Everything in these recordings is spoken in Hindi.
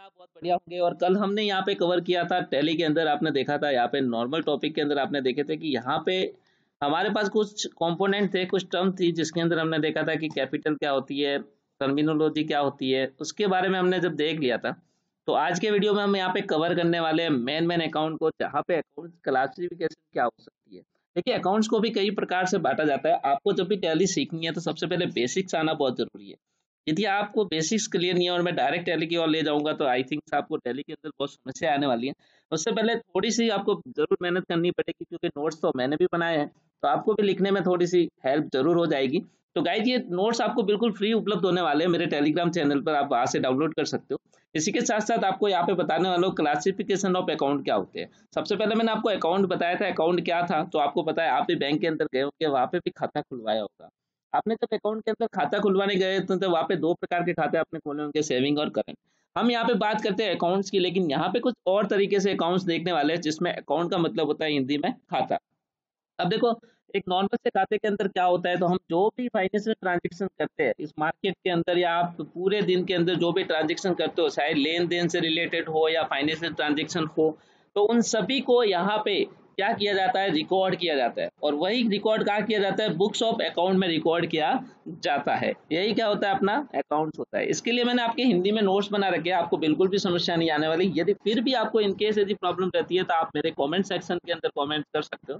आप बहुत बढ़िया होंगे। और कल हमने यहाँ पे कवर किया था टैली के अंदर, आपने देखा था यहाँ पे नॉर्मल टॉपिक के अंदर आपने देखे थे कि यहाँ पे हमारे पास कुछ कंपोनेंट थे, कुछ टर्म थी, जिसके अंदर हमने देखा था कि कैपिटल क्या होती है, टर्मिनोलॉजी क्या होती है, उसके बारे में हमने जब देख लिया था। तो आज के वीडियो में हम यहाँ पे कवर करने वाले हैं मेन मेन अकाउंट को, जहाँ पे अकाउंट क्लासिफिकेशन क्या हो सकती है। देखिए, अकाउंट्स को भी कई प्रकार से बांटा जाता है। आपको जब भी टैली सीखनी है तो सबसे पहले बेसिक्स आना बहुत जरूरी है। यदि आपको बेसिक्स क्लियर नहीं है और मैं डायरेक्ट टैली की ओर ले जाऊंगा तो आई थिंक आपको टैली के अंदर बहुत समस्या आने वाली है। उससे पहले थोड़ी सी आपको जरूर मेहनत करनी पड़ेगी, क्योंकि नोट्स तो मैंने भी बनाए हैं, तो आपको भी लिखने में थोड़ी सी हेल्प जरूर हो जाएगी। तो गाइज, ये नोट्स आपको बिल्कुल फ्री उपलब्ध होने वाले हैं मेरे टेलीग्राम चैनल पर, आप वहां से डाउनलोड कर सकते हो। इसी के साथ साथ आपको यहाँ पे बताने वाला हूँ क्लासिफिकेशन ऑफ अकाउंट क्या होते हैं। सबसे पहले मैंने आपको अकाउंट बताया था, अकाउंट क्या था, तो आपको पता है आप भी बैंक के अंदर गए होंगे, वहां पे भी खाता खुलवाया होगा। आपने जब अकाउंट के अंदर खाता खुलवाने गए तो वहाँ पे दो प्रकार के खाते आपने खोले होंगे, सेविंग और करंट। हम यहाँ पे बात करते हैं अकाउंट्स की, लेकिन यहाँ पे कुछ और तरीके से अकाउंट्स देखने वाले हैं, जिसमें अकाउंट का मतलब होता है हिंदी में खाता। अब देखो, एक नॉर्मल से खाते के अंदर क्या होता है, तो हम जो भी फाइनेंशियल ट्रांजेक्शन करते हैं इस मार्केट के अंदर, या आप पूरे दिन के अंदर जो भी ट्रांजेक्शन करते हो, चाहे लेन देन से रिलेटेड हो या फाइनेंशियल ट्रांजेक्शन हो, तो उन सभी को यहाँ पे क्या किया जाता है, रिकॉर्ड किया जाता है। और वही रिकॉर्ड कहाँ किया जाता है, बुक्स ऑफ अकाउंट में रिकॉर्ड किया जाता है। यही क्या होता है, अपना अकाउंट्स होता है। इसके लिए मैंने आपके हिंदी में नोट्स बना रखे हैं, आपको बिल्कुल भी समस्या नहीं आने वाली। यदि फिर भी आपको इनकेस यदि प्रॉब्लम रहती है तो आप मेरे कमेंट सेक्शन के अंदर कमेंट कर सकते हो।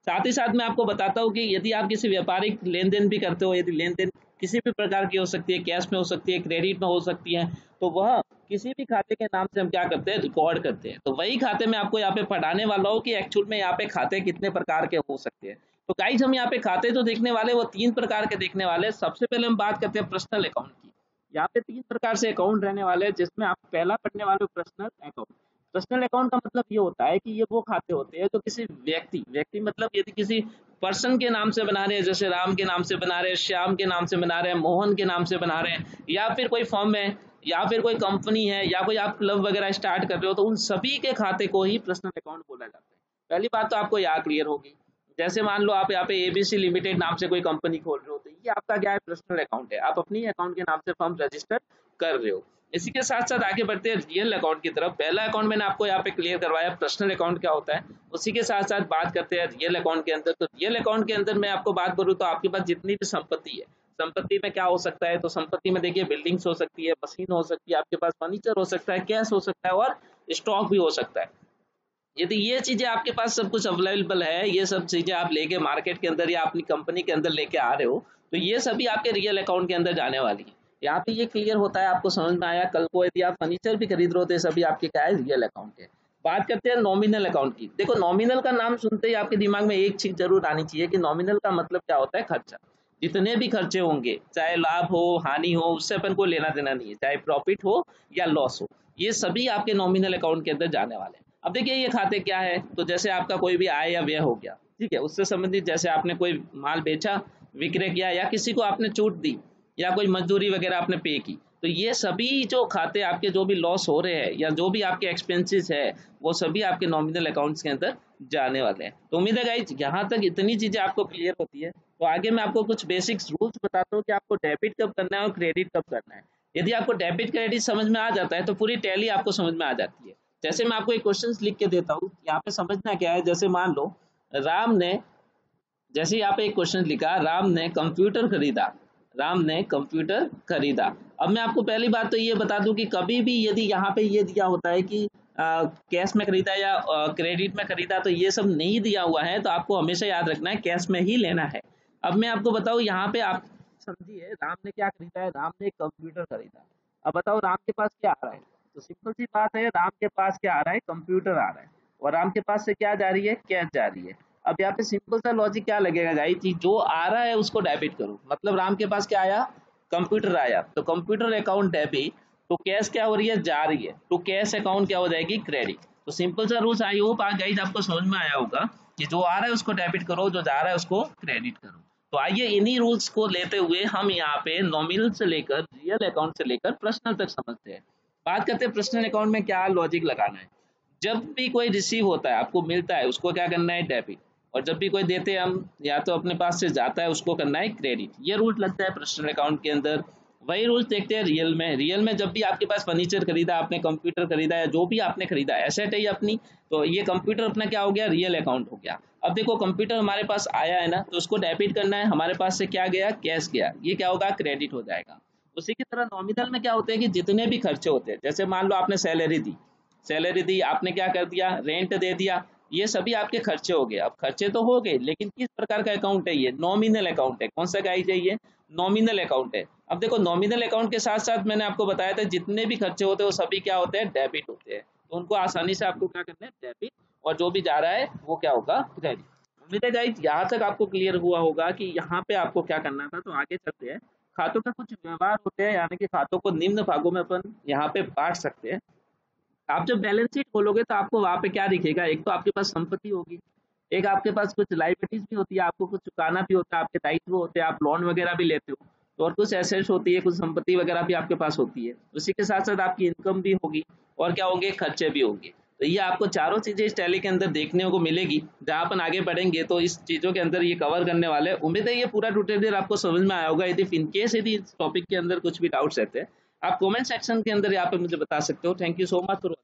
साथ ही साथ मैं आपको बताता हूँ कि यदि आप किसी व्यापारिक लेन देन भी करते हो, यदि लेन देन किसी भी प्रकार की हो सकती है, कैश में हो सकती है, क्रेडिट में हो सकती है, तो वह किसी भी खाते के नाम से हम क्या करते हैं, रिकॉर्ड करते हैं। तो वही खाते में आपको यहाँ पे पढ़ाने वाला हूँ कि एक्चुअल में यहाँ पे खाते कितने प्रकार के हो सकते हैं। तो गाइज, हम यहाँ पे खाते जो देखने वाले वो तीन प्रकार के देखने वाले हैं। सबसे पहले हम बात करते हैं पर्सनल अकाउंट की। यहाँ पे तीन प्रकार से अकाउंट रहने वाले हैं, जिसमें आप पहला पढ़ने वाले हो पर्सनल अकाउंट। पर्सनल अकाउंट का मतलब ये होता है कि ये वो खाते होते हैं जो किसी व्यक्ति मतलब यदि किसी पर्सन के नाम से बना रहे हैं, जैसे राम के नाम से बना रहे हैं, श्याम के नाम से बना रहे हैं, मोहन के नाम से बना रहे हैं, या फिर कोई फर्म है, या फिर कोई कंपनी है, या कोई आप क्लब वगैरह स्टार्ट कर रहे हो, तो उन सभी के खाते को ही पर्सनल अकाउंट बोला जाता है। पहली बात तो आपको यहाँ क्लियर होगी। जैसे मान लो आप यहाँ पे एबीसी लिमिटेड नाम से कोई कंपनी खोल रहे हो, तो ये आपका क्या है, पर्सनल अकाउंट है। आप अपनी अकाउंट के नाम से फर्म रजिस्टर कर रहे हो। इसी के साथ साथ आगे बढ़ते हैं रियल अकाउंट की तरफ। पहला अकाउंट मैंने आपको यहाँ पे क्लियर करवाया, पर्सनल अकाउंट क्या होता है। उसी के साथ साथ बात करते हैं रियल अकाउंट के अंदर। तो रियल अकाउंट के अंदर मैं आपको बात करूँ तो आपके पास जितनी भी संपत्ति है, संपत्ति में क्या हो सकता है, तो संपत्ति में देखिए बिल्डिंग्स हो सकती है, मशीन हो सकती है, आपके पास फर्नीचर हो सकता है, कैश हो सकता है, और स्टॉक भी हो सकता है। यदि ये चीजें आपके पास सब कुछ अवेलेबल है, ये सब चीजें आप लेके मार्केट के अंदर या अपनी कंपनी के अंदर लेके आ रहे हो, तो ये सभी आपके रियल अकाउंट के अंदर जाने वाली है। यहाँ पे ये क्लियर होता है, आपको समझ में आया। कल को यदि आप फर्नीचर भी खरीद रहे हो तो ये सभी आपके क्या है, रियल अकाउंट है। बात करते हैं नॉमिनल अकाउंट की। देखो, नॉमिनल का नाम सुनते ही आपके दिमाग में एक चीज जरूर आनी चाहिए कि नॉमिनल का मतलब क्या होता है, खर्चा। जितने भी खर्चे होंगे, चाहे लाभ हो हानि हो, उससे अपन को लेना देना नहीं है, चाहे प्रॉफिट हो या लॉस हो, ये सभी आपके नॉमिनल अकाउंट के अंदर जाने वाले हैं। अब देखिए, ये खाते क्या है, तो जैसे आपका कोई भी आय या व्यय हो गया, ठीक है, उससे संबंधित, जैसे आपने कोई माल बेचा, विक्रय किया, या किसी को आपने छूट दी, या कोई मजदूरी वगैरह आपने पे की, तो ये सभी जो खाते आपके जो भी लॉस हो रहे हैं या जो भी आपके एक्सपेंसेस है, वो सभी आपके नॉमिनल अकाउंट्स के अंदर जाने वाले हैं। तो उम्मीद है गाइस, यहाँ तक इतनी चीजें आपको क्लियर होती है। तो आगे मैं आपको कुछ बेसिक्स रूल्स बताता हूँ कि आपको डेबिट कब करना है और क्रेडिट कब करना है। यदि आपको डेबिट क्रेडिट समझ में आ जाता है तो पूरी टैली आपको समझ में आ जाती है। जैसे मैं आपको एक क्वेश्चन लिख के देता हूँ, यहाँ पे समझना क्या है। जैसे मान लो राम ने, जैसे यहाँ पे एक क्वेश्चन लिखा, राम ने कंप्यूटर खरीदा, राम ने कंप्यूटर खरीदा। अब मैं आपको पहली बात तो ये बता दूं कि कभी भी यदि यहाँ पे ये दिया होता है कि कैश में खरीदा या क्रेडिट में खरीदा, तो ये सब नहीं दिया हुआ है, तो आपको हमेशा याद रखना है कैश में ही लेना है। अब मैं आपको बताऊं, यहाँ पे आप समझिए, राम ने क्या खरीदा है, राम ने कंप्यूटर खरीदा। अब बताओ राम के पास क्या आ रहा है, तो सिंपल सी बात है, राम के पास क्या आ रहा है, कंप्यूटर आ रहा है, और राम के पास से क्या जा रही है, कैश जा रही है। अब यहाँ पे सिंपल सा लॉजिक क्या लगेगा गाइस, कि जो आ रहा है उसको डेबिट करो। मतलब राम के पास क्या आया, कंप्यूटर आया, तो कंप्यूटर अकाउंट डेबिट, तो कैश क्या हो रही है, जा रही है, तो कैश अकाउंट क्या हो जाएगी, क्रेडिट। तो सिंपल सा रूल्स, आई होप गाइस आपको समझ में आया होगा कि जो आ रहा है उसको डेबिट करो, जो जा रहा है उसको क्रेडिट करो। तो आइए इन्हीं रूल्स को लेते हुए हम यहाँ पे नॉमिनल से लेकर रियल अकाउंट से लेकर पर्सनल तक समझते हैं। बात करते हैं पर्सनल अकाउंट में क्या लॉजिक लगाना है। जब भी कोई रिसीव होता है, आपको मिलता है, उसको क्या करना है, डेबिट। और जब भी कोई देते हैं हम, या तो अपने पास से जाता है, उसको करना है क्रेडिट। ये रूल लगता है पर्सनल अकाउंट के अंदर। वही रूल्स देखते हैं रियल में। रियल में जब भी आपके पास फर्नीचर खरीदा, आपने कंप्यूटर खरीदा या जो भी आपने खरीदा एसेट है ये अपनी, तो ये कंप्यूटर अपना क्या हो गया, रियल अकाउंट हो गया। अब देखो कंप्यूटर हमारे पास आया है ना, तो उसको डेबिट करना है, हमारे पास से क्या गया, कैश गया, ये क्या होगा, क्रेडिट हो जाएगा। उसी की तरह नॉमिनल में क्या होते हैं कि जितने भी खर्चे होते हैं, जैसे मान लो आपने सैलरी दी, आपने क्या कर दिया, रेंट दे दिया, ये सभी आपके खर्चे हो गए। अब खर्चे तो हो गए, लेकिन किस प्रकार का अकाउंट है, ये नॉमिनल अकाउंट है। कौन सा गाइस है ये, नॉमिनल अकाउंट है। अब देखो नॉमिनल अकाउंट के साथ साथ मैंने आपको बताया था जितने भी खर्चे होते हैं वो सभी क्या होते हैं, डेबिट होते हैं। तो उनको आसानी से आपको क्या करना है, डेबिट, और जो भी जा रहा है वो क्या होगा, क्रेडिट। उम्मीद है गाइस यहाँ तक आपको क्लियर हुआ होगा कि यहाँ पे आपको क्या करना था। तो आगे चलते हैं। खातों का कुछ व्यवहार होते हैं, यानी कि खातों को निम्न भागों में अपन यहाँ पे बांट सकते हैं। आप जब बैलेंस शीट खोलोगे तो आपको वहां पे क्या दिखेगा, एक तो आपके पास संपत्ति होगी, एक आपके पास कुछ लाइबिलिटीज भी होती है, आपको कुछ चुकाना भी होता है, आपके दायित्व होते हैं, आप लोन वगैरह भी लेते हो, तो और कुछ एसेट्स होती है, कुछ संपत्ति वगैरह भी आपके पास होती है। उसी के साथ साथ आपकी इनकम भी होगी, और क्या होंगे, खर्चे भी होंगे। तो ये आपको चारों चीजें इस टैली के अंदर देखने को मिलेगी। जहां अपन आगे बढ़ेंगे तो इस चीजों के अंदर ये कवर करने वाले हैं। उम्मीद है ये पूरा ट्यूटोरियल आपको समझ में आया होगा। यदि इनकेस यदि इस टॉपिक के अंदर कुछ भी डाउट्स रहते हैं, आप कमेंट सेक्शन के अंदर यहाँ पे मुझे बता सकते हो। Thank you so much for